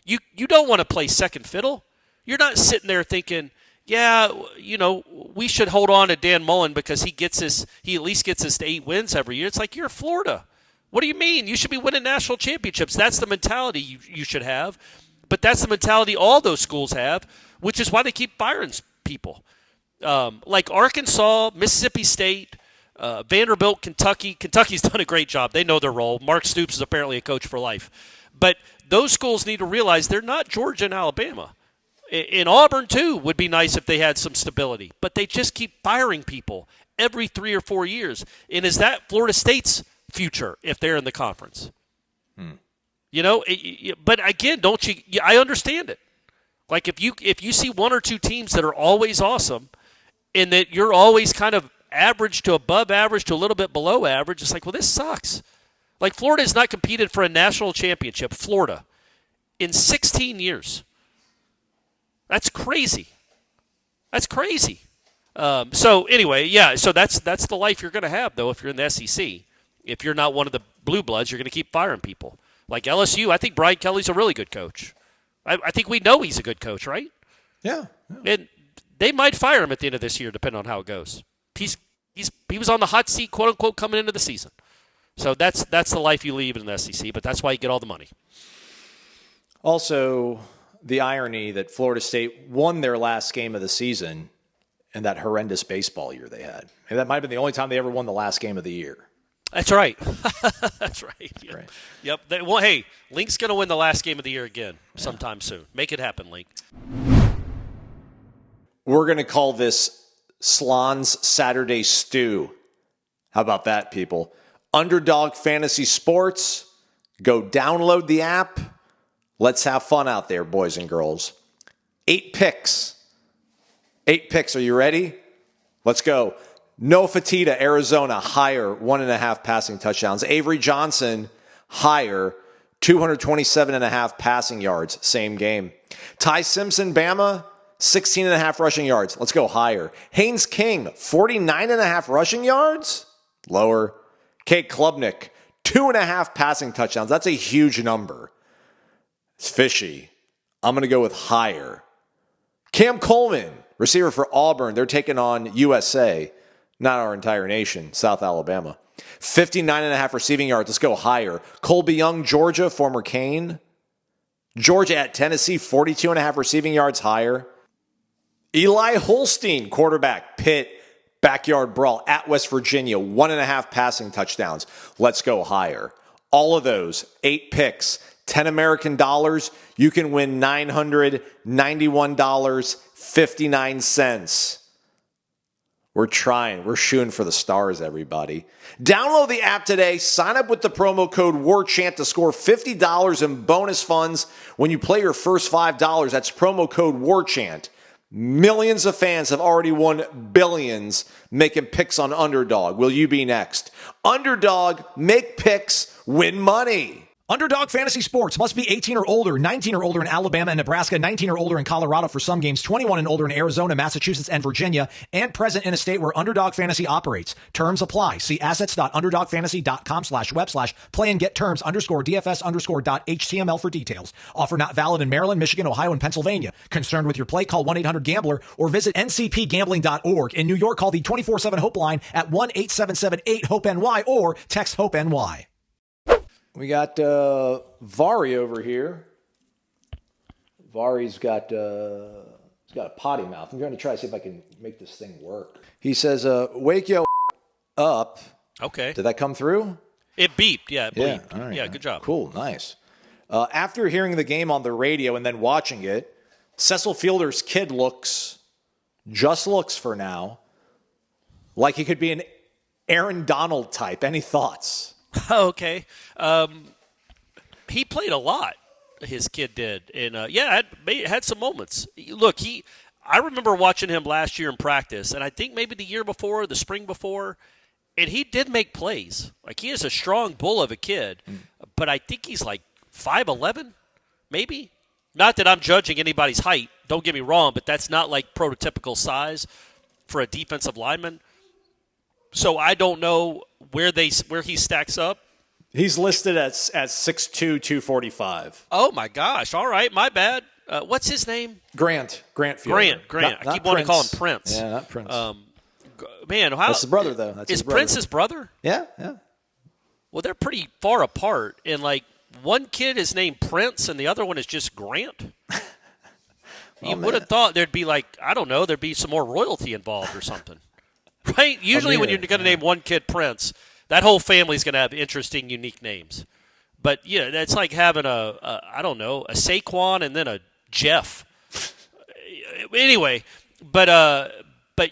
you don't want to play second fiddle. You're not sitting there thinking, yeah, we should hold on to Dan Mullen because he at least gets us to 8 wins every year. It's like, you're Florida. What do you mean? You should be winning national championships. That's the mentality you should have. But that's the mentality all those schools have, which is why they keep firing people. Like Arkansas, Mississippi State, Vanderbilt, Kentucky. Kentucky's done a great job. They know their role. Mark Stoops is apparently a coach for life. But those schools need to realize they're not Georgia and Alabama. In Auburn, too, would be nice if they had some stability. But they just keep firing people every 3 or 4 years. And is that Florida State's future if they're in the conference? But again, don't you? I understand it. Like if you see 1 or 2 teams that are always awesome, and that you're always kind of average to above average to a little bit below average, it's like, well, this sucks. Like Florida has not competed for a national championship. Florida in 16 years. That's crazy. That's crazy. So anyway, yeah. So that's the life you're going to have though if you're in the SEC. If you're not one of the blue bloods, you're going to keep firing people. Like LSU, I think Brian Kelly's a really good coach. I think we know he's a good coach, right? Yeah. And they might fire him at the end of this year, depending on how it goes. He was on the hot seat, quote unquote, coming into the season. So that's the life you lead in the SEC, but that's why you get all the money. Also, the irony that Florida State won their last game of the season in that horrendous baseball year they had. And that might have been the only time they ever won the last game of the year. That's right. That's right. Yep. Right. Yep. Well, hey, Link's going to win the last game of the year again sometime soon. Make it happen, Link. We're going to call this Slon's Saturday Stew. How about that, people? Underdog Fantasy Sports. Go download the app. Let's have fun out there, boys and girls. 8 picks. 8 picks. Are you ready? Let's go. Noah Fatita, Arizona, higher, 1.5 passing touchdowns. Avery Johnson, higher, 227.5 passing yards, same game. Ty Simpson, Bama, 16.5 rushing yards. Let's go higher. Haynes King, 49.5 rushing yards, lower. Kate Klubnik, 2.5 passing touchdowns. That's a huge number. It's fishy. I'm going to go with higher. Cam Coleman, receiver for Auburn. They're taking on USA. Not our entire nation, South Alabama. 59.5 receiving yards. Let's go higher. Colby Young, Georgia, former Cane. Georgia at Tennessee, 42.5 receiving yards, higher. Eli Holstein, quarterback, Pitt, backyard brawl at West Virginia, 1.5 passing touchdowns. Let's go higher. All of those, 8 picks, 10 American dollars. You can win $991.59. We're trying. We're shooting for the stars, everybody. Download the app today. Sign up with the promo code WARCHANT to score $50 in bonus funds when you play your first $5. That's promo code WARCHANT. Millions of fans have already won billions making picks on Underdog. Will you be next? Underdog, make picks, win money. Underdog Fantasy Sports must be 18 or older, 19 or older in Alabama and Nebraska, 19 or older in Colorado for some games, 21 and older in Arizona, Massachusetts, and Virginia, and present in a state where Underdog Fantasy operates. Terms apply. See assets.underdogfantasy.com/web/play and get terms _DFS_.html for details. Offer not valid in Maryland, Michigan, Ohio, and Pennsylvania. Concerned with your play? Call 1-800-GAMBLER or visit ncpgambling.org. In New York, call the 24/7 Hope line at 1-877-8-HOPE-NY or text HOPE-NY. We got Vari over here. Vari's got he's got a potty mouth. I'm going to try to see if I can make this thing work. He says, "Wake yo up." Okay. Did that come through? It beeped. Yeah, it bleeped. All right. Yeah, good job. Cool, nice. After hearing the game on the radio and then watching it, Cecil Fielder's kid looks for now, like he could be an Aaron Donald type. Any thoughts? Okay. He played a lot, his kid did. And, had some moments. Look, I remember watching him last year in practice, and I think maybe the year before, the spring before, and he did make plays. Like, he is a strong bull of a kid, but I think he's like 5'11", maybe. Not that I'm judging anybody's height, don't get me wrong, but that's not like prototypical size for a defensive lineman. So I don't know where he stacks up. He's listed at 6'2", 245. Oh, my gosh. All right, my bad. What's his name? Grant Fielder. Grant. Not I keep wanting to call him Prince. Yeah, not Prince. Man, that's his brother, though. Is Prince his brother? Yeah. Well, they're pretty far apart. And, like, one kid is named Prince and the other one is just Grant. You would have thought there'd be, like, I don't know, there'd be some more royalty involved or something. Right? Usually when you're going to name one kid Prince, that whole family's going to have interesting, unique names. But, yeah, that's like having a Saquon and then a Jeff. Anyway, but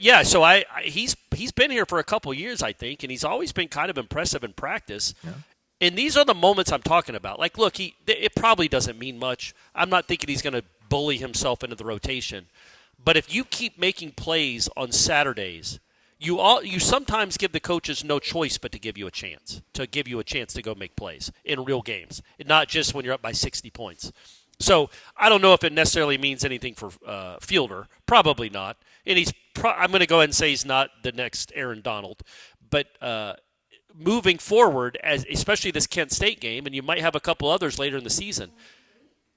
yeah, so he's been here for a couple years, I think, and he's always been kind of impressive in practice. Yeah. And these are the moments I'm talking about. Like, look, it probably doesn't mean much. I'm not thinking he's going to bully himself into the rotation. But if you keep making plays on Saturdays, you sometimes give the coaches no choice but to give you a chance to go make plays in real games, and not just when you're up by 60 points. So I don't know if it necessarily means anything for Fielder. Probably not. And I'm going to go ahead and say he's not the next Aaron Donald. But moving forward, especially this Kent State game, and you might have a couple others later in the season,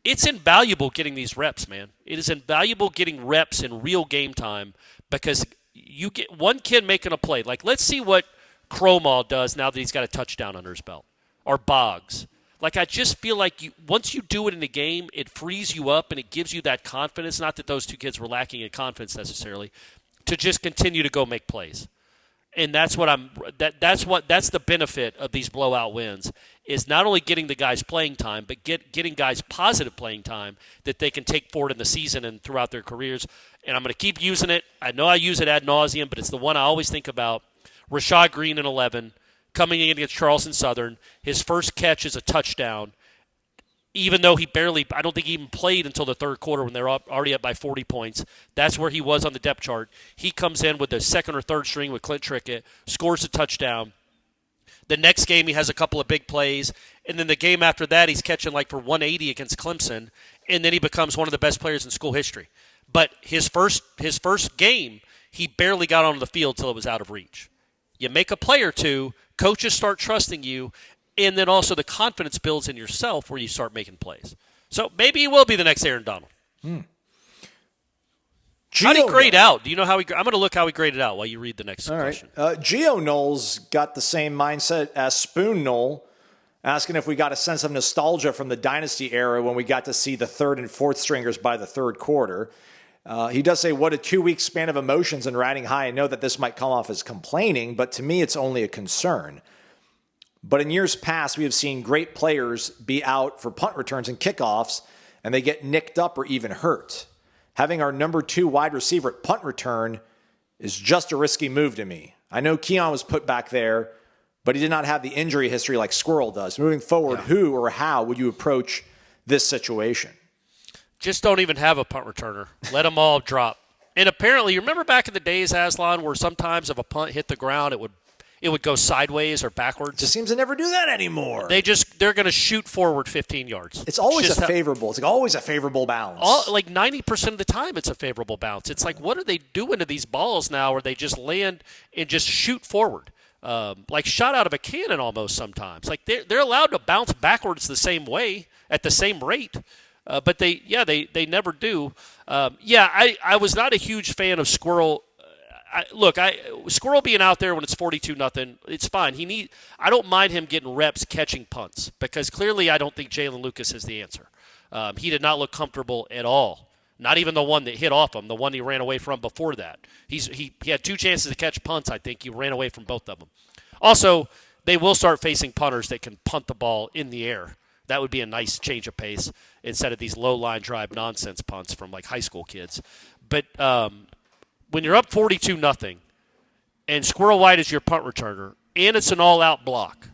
it's invaluable getting these reps, man. It is invaluable getting reps in real game time because you get one kid making a play. Like, let's see what Cromall does now that he's got a touchdown under his belt, or Boggs. Like, I just feel like once you do it in a game, it frees you up and it gives you that confidence. Not that those two kids were lacking in confidence necessarily, to just continue to go make plays. And that's the benefit of these blowout wins, is not only getting the guys playing time, but getting guys positive playing time that they can take forward in the season and throughout their careers. And I'm going to keep using it. I know I use it ad nauseum, but it's the one I always think about. Rashad Green in 11, coming in against Charleston Southern. His first catch is a touchdown, even though I don't think he even played until the third quarter when they're already up by 40 points. That's where he was on the depth chart. He comes in with the second or third string with Clint Trickett, scores a touchdown. The next game he has a couple of big plays, and then the game after that he's catching like for 180 against Clemson, and then he becomes one of the best players in school history. But his first game, he barely got onto the field till it was out of reach. You make a play or two, coaches start trusting you, and then also the confidence builds in yourself where you start making plays. So maybe he will be the next Aaron Donald. How did he grade out? Do you know how I'm going to look how he graded out while you read the next question. Gio Knowles got the same mindset as Spoon Knoll, asking if we got a sense of nostalgia from the Dynasty era when we got to see the third and fourth stringers by the third quarter. He does say, what a 2-week span of emotions and riding high. I know that this might come off as complaining, but to me it's only a concern. But in years past, we have seen great players be out for punt returns and kickoffs, and they get nicked up or even hurt. Having our number 2 wide receiver at punt return is just a risky move to me. I know Keon was put back there, but he did not have the injury history like Squirrel does. Moving forward, who or how would you approach this situation? Just don't even have a punt returner. Let them all drop. And apparently, you remember back in the days, Aslan, where sometimes if a punt hit the ground, it would go sideways or backwards. Just seems to never do that anymore. They're going to shoot forward 15 yards. It's always favorable. It's like always a favorable bounce. Like 90% of the time, it's a favorable bounce. It's like, what are they doing to these balls now where they just land and just shoot forward? Like shot out of a cannon almost sometimes. Like they're allowed to bounce backwards the same way at the same rate. But they never do. I was not a huge fan of Squirrel. Squirrel being out there when it's 42-0, it's fine. I don't mind him getting reps catching punts because clearly I don't think Jalen Lucas is the answer. He did not look comfortable at all. Not even the one that hit off him, the one he ran away from before that. He had 2 chances to catch punts, I think. He ran away from both of them. Also, they will start facing punters that can punt the ball in the air. That would be a nice change of pace instead of these low-line drive nonsense punts from like high school kids. But when you're up 42-0 and Squirrel White is your punt returner and it's an all-out block,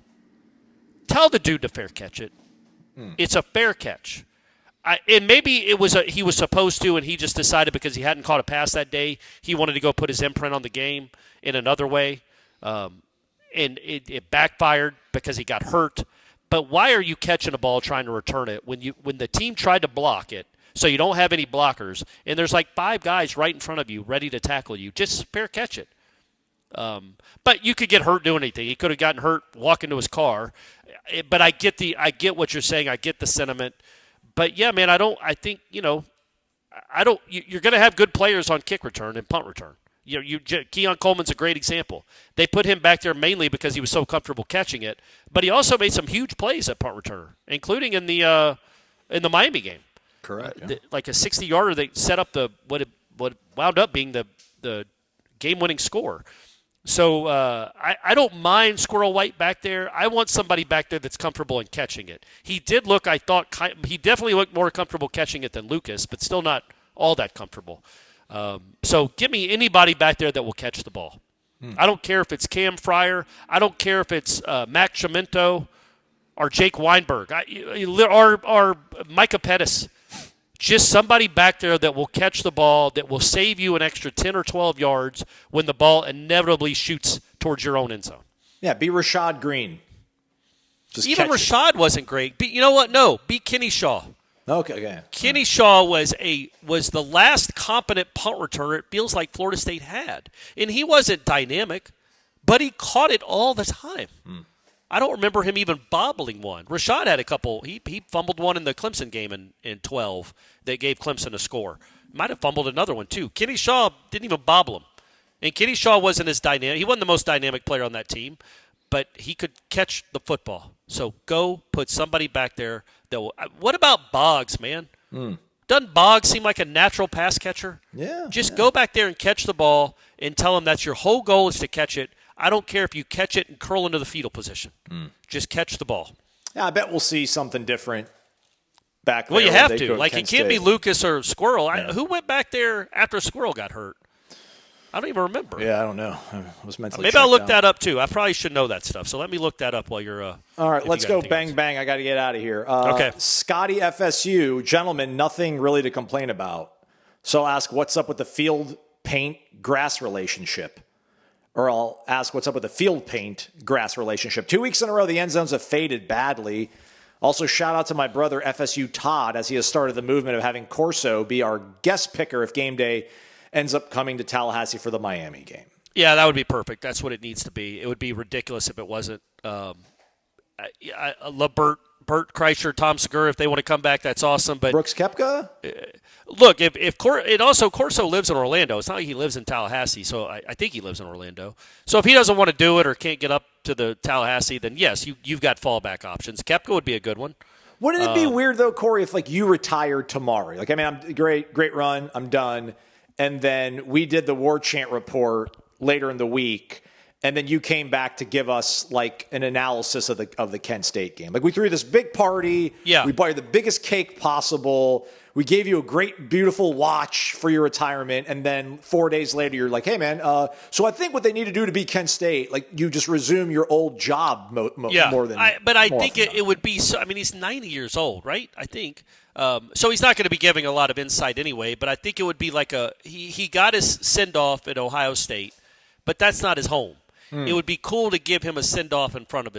tell the dude to fair catch it. It's a fair catch. And maybe he was supposed to, and he just decided because he hadn't caught a pass that day, he wanted to go put his imprint on the game in another way. And it backfired because he got hurt. But why are you catching a ball trying to return it when the team tried to block it so you don't have any blockers, and there's like 5 guys right in front of you ready to tackle you? Just fair catch it. But you could get hurt doing anything. He could have gotten hurt walking to his car. But I get what you're saying. I get the sentiment. But yeah, man, you're going to have good players on kick return and punt return. Keon Coleman's a great example. They put him back there mainly because he was so comfortable catching it, but he also made some huge plays at punt returner, including in the Miami game. Correct. Yeah. Like a 60-yarder that set up what wound up being the game-winning score. So I don't mind Squirrel White back there. I want somebody back there that's comfortable in catching it. He did look, I thought, he definitely looked more comfortable catching it than Lucas, but still not all that comfortable. So give me anybody back there that will catch the ball. I don't care if it's Cam Fryer. I don't care if it's Mac Chimento or Jake Weinberg or Micah Pettis. Just somebody back there that will catch the ball, that will save you an extra 10 or 12 yards when the ball inevitably shoots towards your own end zone. Yeah, be Rashad Green. Even Rashad wasn't great. You know what? No, be Kenny Shaw. Okay. Kenny Shaw was the last competent punt returner it feels like Florida State had. And he wasn't dynamic, but he caught it all the time. I don't remember him even bobbling one. Rashad had a couple. He fumbled one in the Clemson game in 12 that gave Clemson a score. Might have fumbled another one, too. Kenny Shaw didn't even bobble him. And Kenny Shaw wasn't as dynamic. He wasn't the most dynamic player on that team, but he could catch the football. So go put somebody back there that will. What about Boggs, man? Doesn't Boggs seem like a natural pass catcher? Yeah. Just go back there and catch the ball and tell him that's your whole goal is to catch it. I don't care if you catch it and curl into the fetal position. Just catch the ball. Yeah, I bet we'll see something different back there. Well, you have to. Like, it can't be Lucas or Squirrel. Yeah. Who went back there after Squirrel got hurt? I don't even remember. Yeah, I don't know. I was mentally Maybe I'll look that up, too. I probably should know that stuff. So let me look that up while you're all right, let's go bang, bang. I got to get out of here. Okay. Scotty FSU, gentlemen, nothing really to complain about. So I'll ask, what's up with the field paint grass relationship? Or I'll ask, what's up with the field paint grass relationship? 2 weeks in a row, the end zones have faded badly. Also, shout out to my brother, FSU Todd, as he has started the movement of having Corso be our guest picker if game day ends up coming to Tallahassee for the Miami game. Yeah, that would be perfect. That's what it needs to be. It would be ridiculous if it wasn't. Bert Kreischer, Tom Segura, if they want to come back, that's awesome. But Brooks Koepka? Look, Corso lives in Orlando. It's not like he lives in Tallahassee, so I think he lives in Orlando. So if he doesn't want to do it or can't get up to the Tallahassee, then yes, you've got fallback options. Koepka would be a good one. Wouldn't it be weird, though, Corey, if, like, you retired tomorrow? Like, I mean, I'm great run, I'm done. And then we did the War Chant report later in the week, and then you came back to give us, like, an analysis of the Kent State game. Like, we threw this big party. Yeah. We bought you the biggest cake possible. We gave you a great, beautiful watch for your retirement. And then 4 days later, you're like, hey, man, so I think what they need to do to beat Kent State, like, you just resume your old job more than But I think it would be – I mean, he's 90 years old, right? I think. So he's not going to be giving a lot of insight anyway, but I think it would be like he got his send-off at Ohio State, but that's not his home. It would be cool to give him a send-off in front of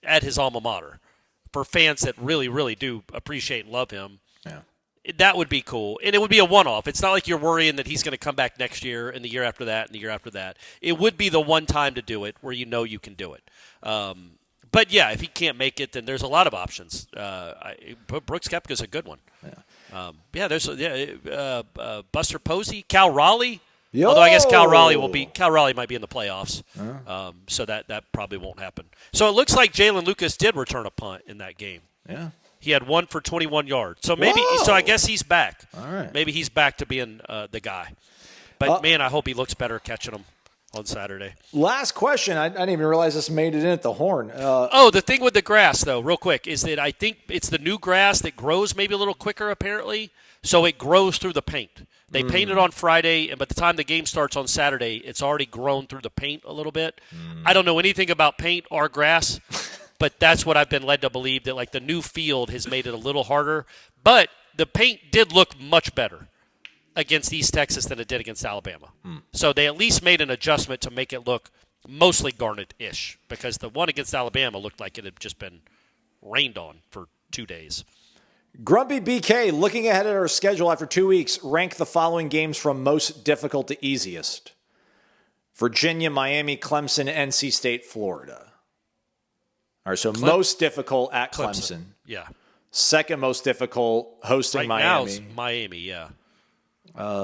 at his alma mater for fans that really, really do appreciate and love him. Yeah. That would be cool. And it would be a one-off. It's not like you're worrying that he's going to come back next year and the year after that and the year after that. It would be the one time to do it where you know you can do it. But, yeah, if he can't make it, then there's a lot of options. Brooks Koepka's a good one. Yeah. There's Buster Posey, Cal Raleigh. Yo! Although I guess Cal Raleigh might be in the playoffs, so that probably won't happen. So it looks like Jalen Lucas did return a punt in that game. Yeah. He had one for 21 yards. So I guess he's back. All right. Maybe he's back to being the guy. But, man, I hope he looks better catching them. on Saturday. Last question. I didn't even realize this made it in at the horn. The thing with the grass, though, real quick, is that I think it's the new grass that grows maybe a little quicker, apparently, so it grows through the paint. They painted on Friday, and by the time the game starts on Saturday, it's already grown through the paint a little bit. I don't know anything about paint or grass, but that's what I've been led to believe, that like the new field has made it a little harder. But the paint did look much better against East Texas than it did against Alabama. So they at least made an adjustment to make it look mostly garnet-ish, because the one against Alabama looked like it had just been rained on for 2 days. Grumpy BK, looking ahead at our schedule after 2 weeks, rank the following games from most difficult to easiest. Virginia, Miami, Clemson, NC State, Florida. All right, so most difficult at Clemson. Yeah. Second most difficult, hosting Right Miami. now it's Miami, yeah.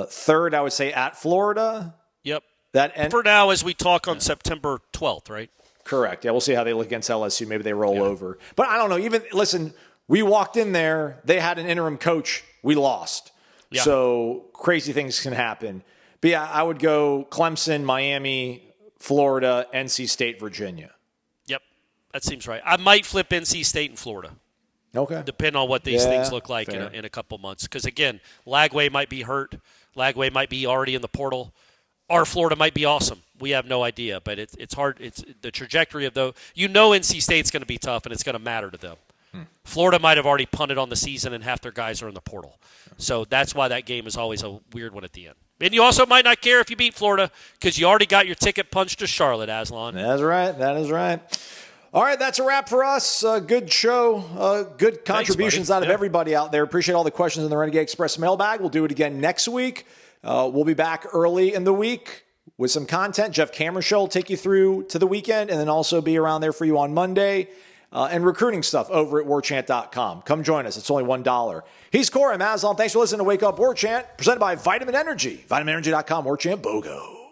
Third, I would say at Florida. Yep. That For now, as we talk on September 12th, right? Correct. Yeah, we'll see how they look against LSU. Maybe they roll over. But I don't know. Listen, we walked in there. They had an interim coach. We lost. Yeah. So crazy things can happen. But yeah, I would go Clemson, Miami, Florida, NC State, Virginia. Yep. That seems right. I might flip NC State and Florida. Okay. Depending on what these things look like in a couple months. Because, again, Lagway might be hurt. Lagway might be already in the portal. Or Florida might be awesome. We have no idea. But it's hard. It's the trajectory of NC State's going to be tough, and it's going to matter to them. Florida might have already punted on the season, and half their guys are in the portal. So that's why that game is always a weird one at the end. And you also might not care if you beat Florida, because you already got your ticket punched to Charlotte, Aslan. That's right. That is right. All right, that's a wrap for us. Good show. Good contributions out of everybody out there. Appreciate all the questions in the Renegade Express mailbag. We'll do it again next week. We'll be back early in the week with some content. Jeff Cameron Show will take you through to the weekend and then also be around there for you on Monday. And recruiting stuff over at warchant.com. Come join us. It's only $1. He's Corey Maslon. Thanks for listening to Wake Up Warchant, presented by Vitamin Energy. VitaminEnergy.com, warchantbogo.